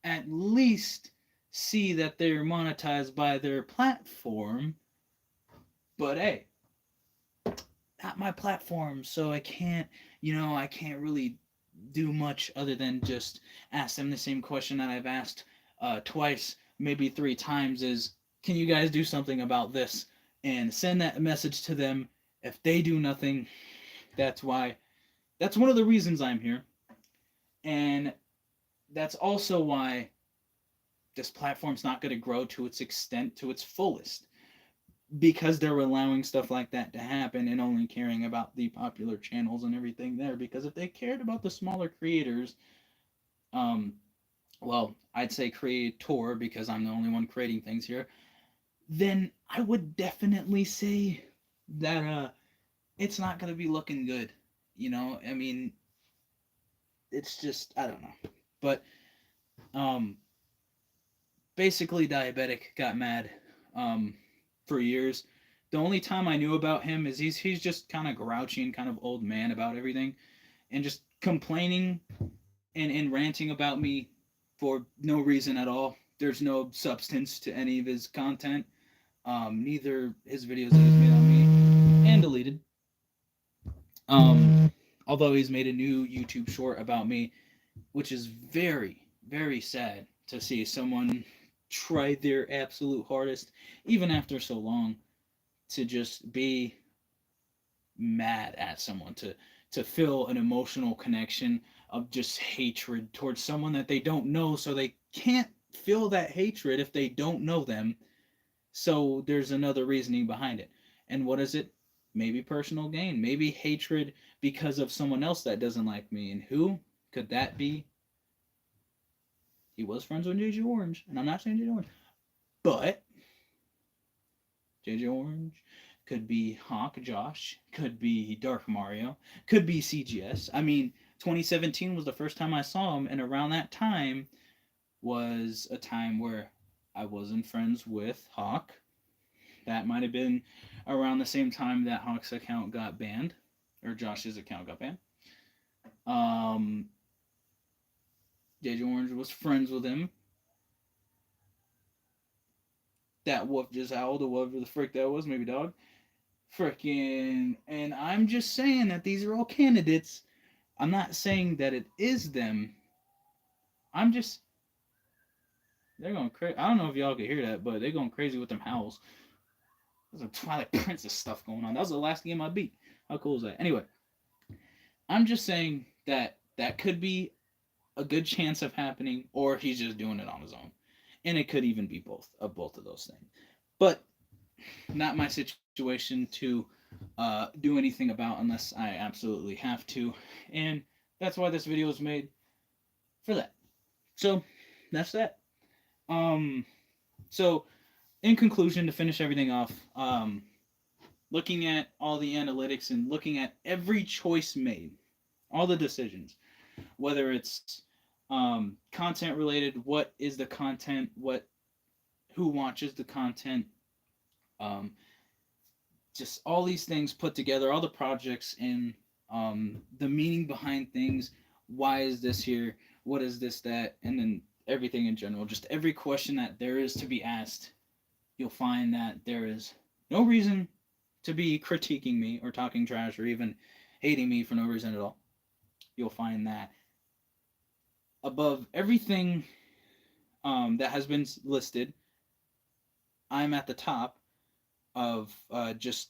at least see that they're monetized by their platform. But hey, not my platform, so I can't really do much other than just ask them the same question that I've asked twice, maybe 3 times is, can you guys do something about this? And send that message to them. If they do nothing, that's one of the reasons I'm here. And that's also why this platform's not going to grow to its extent, to its fullest. Because they're allowing stuff like that to happen and only caring about the popular channels and everything there. Because if they cared about the smaller creators, well, I'd say creator because I'm the only one creating things here, then I would definitely say that it's not going to be looking good. I mean, it's just, I don't know. But basically Diabetic got mad for years. The only time I knew about him is he's just kind of grouchy and kind of old man about everything and just complaining and ranting about me for no reason at all. There's no substance to any of his content. Neither his videos that he's made on me and deleted. Although he's made a new YouTube short about me, which is very, very sad to see someone try their absolute hardest, even after so long, to just be mad at someone, to feel an emotional connection of just hatred towards someone that they don't know, so they can't feel that hatred if they don't know them. So there's another reasoning behind it. And what is it? Maybe personal gain, maybe hatred because of someone else that doesn't like me. And who could that be? He was friends with JJ Orange, and I'm not saying JJ Orange, but JJ Orange could be Hawk Josh, could be Dark Mario, could be CGS. I mean, 2017 was the first time I saw him, and around that time was a time where I wasn't friends with Hawk. That might have been around the same time that Hawk's account got banned, or Josh's account got banned. JJ Orange was friends with him. That wolf just howled, or whatever the frick that was, maybe dog. Frickin', and I'm just saying that these are all candidates. I'm not saying that it is them. They're going crazy. I don't know if y'all can hear that, but they're going crazy with them howls. There's some Twilight Princess stuff going on. That was the last game I beat. How cool is that? Anyway, I'm just saying that that could be a good chance of happening, or he's just doing it on his own, and it could even be both of those things. But not my situation to do anything about unless I absolutely have to, and that's why this video was made for that. So that's that. So in conclusion, to finish everything off, looking at all the analytics and looking at every choice made, all the decisions, whether it's content related, what is the content, who watches the content, just all these things put together, all the projects and the meaning behind things. Why is this here? What is this, that? And then everything in general. Just every question that there is to be asked, you'll find that there is no reason to be critiquing me or talking trash or even hating me for no reason at all. You'll find that above everything that has been listed, I'm at the top of just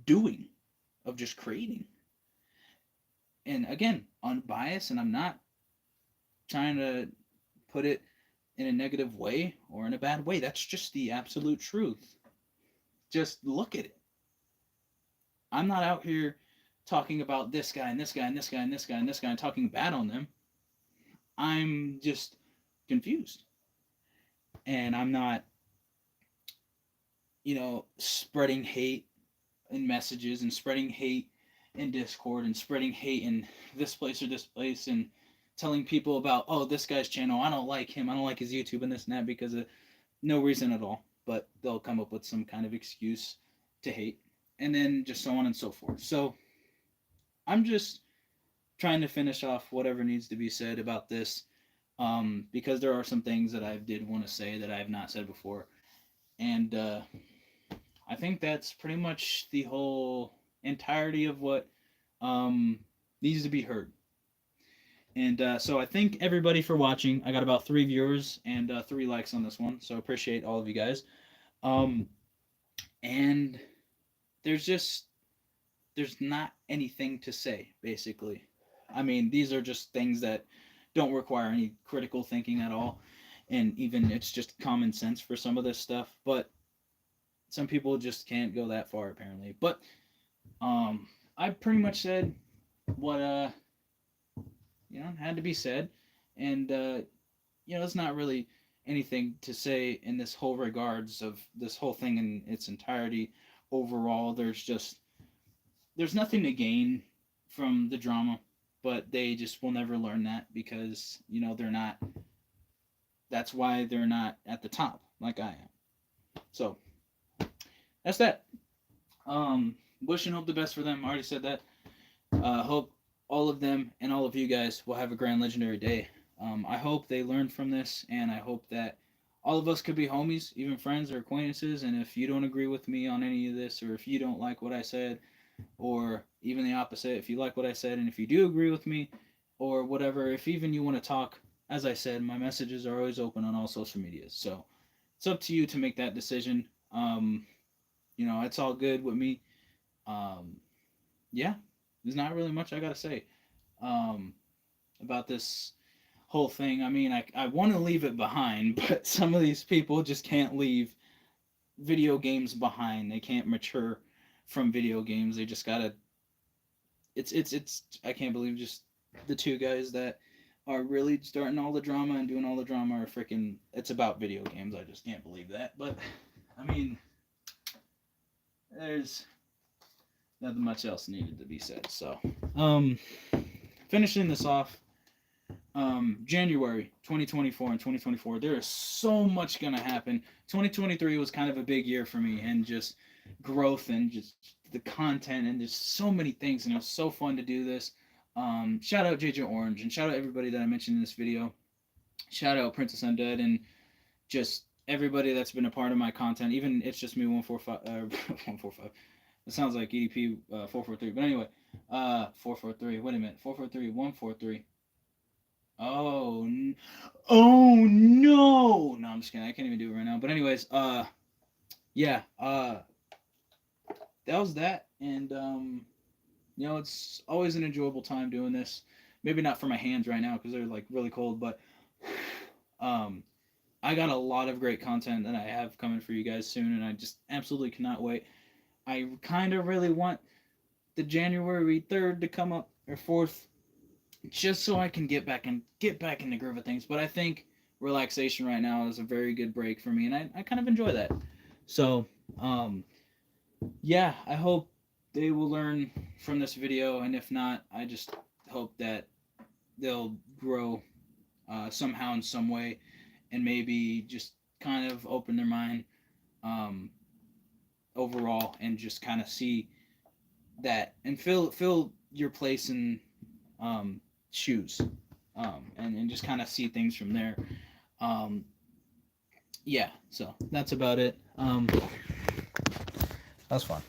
doing, of just creating. And again, unbiased, and I'm not trying to put it in a negative way or in a bad way. That's just the absolute truth. Just look at it. I'm not out here talking about this guy and this guy and this guy and this guy and this guy and talking bad on them. I'm just confused. And I'm not, spreading hate in messages and spreading hate in Discord and spreading hate in this place or this place and telling people about, oh, this guy's channel, I don't like him, I don't like his YouTube and this and that because of no reason at all. But they'll come up with some kind of excuse to hate. And then just so on and so forth. So I'm just trying to finish off whatever needs to be said about this, because there are some things that I did want to say that I have not said before. And I think that's pretty much the whole entirety of what needs to be heard. And so I thank everybody for watching. I got about 3 viewers and 3 likes on this one, so I appreciate all of you guys. And there's not anything to say, basically. I mean, these are just things that don't require any critical thinking at all, and even it's just common sense for some of this stuff, but some people just can't go that far, apparently. But I pretty much said what had to be said, and it's not really anything to say in this whole regards of this whole thing in its entirety. Overall, there's nothing to gain from the drama, but they just will never learn that because they're not. That's why they're not at the top like I am. So that's that. Wish and hope the best for them. I already said that. Hope all of them and all of you guys will have a grand legendary day. I hope they learn from this, and I hope that all of us could be homies, even friends or acquaintances. And if you don't agree with me on any of this, or if you don't like what I said, or even the opposite, if you like what I said, and if you do agree with me, or whatever, if even you want to talk, as I said, my messages are always open on all social medias. So it's up to you to make that decision. It's all good with me. Yeah, there's not really much I gotta say about this whole thing. I mean, I want to leave it behind, but some of these people just can't leave video games behind. They can't mature from video games. They just gotta. It's. I can't believe just the 2 guys that are really starting all the drama and doing all the drama are freaking. It's about video games. I just can't believe that. But I mean, there's nothing much else needed to be said. So, finishing this off. January 2024 and 2024, there is so much gonna happen. 2023 was kind of a big year for me, and just growth and just the content, and there's so many things, and it was so fun to do this. Shout out JJ Orange, and shout out everybody that I mentioned in this video. Shout out Princess Undead, and just everybody that's been a part of my content. Even It's Just Me 145 145. It sounds like EDP 443, but anyway, 443. Wait a minute, 443 143. Oh no! No, I'm just kidding. I can't even do it right now. But anyways, yeah. that was that. And you know, it's always an enjoyable time doing this. Maybe not for my hands right now because they're like really cold, but um, I got a lot of great content that I have coming for you guys soon, and I just absolutely cannot wait. I kind of really want the January 3rd to come up, or 4th, just so I can get back in the groove of things. But I think relaxation right now is a very good break for me, and I kind of enjoy that. So yeah, I hope they will learn from this video, and if not, I just hope that they'll grow somehow in some way, and maybe just kind of open their mind um, overall, and just kind of see that and fill your place in shoes, and just kind of see things from there. Um, yeah, so that's about it. That was fun.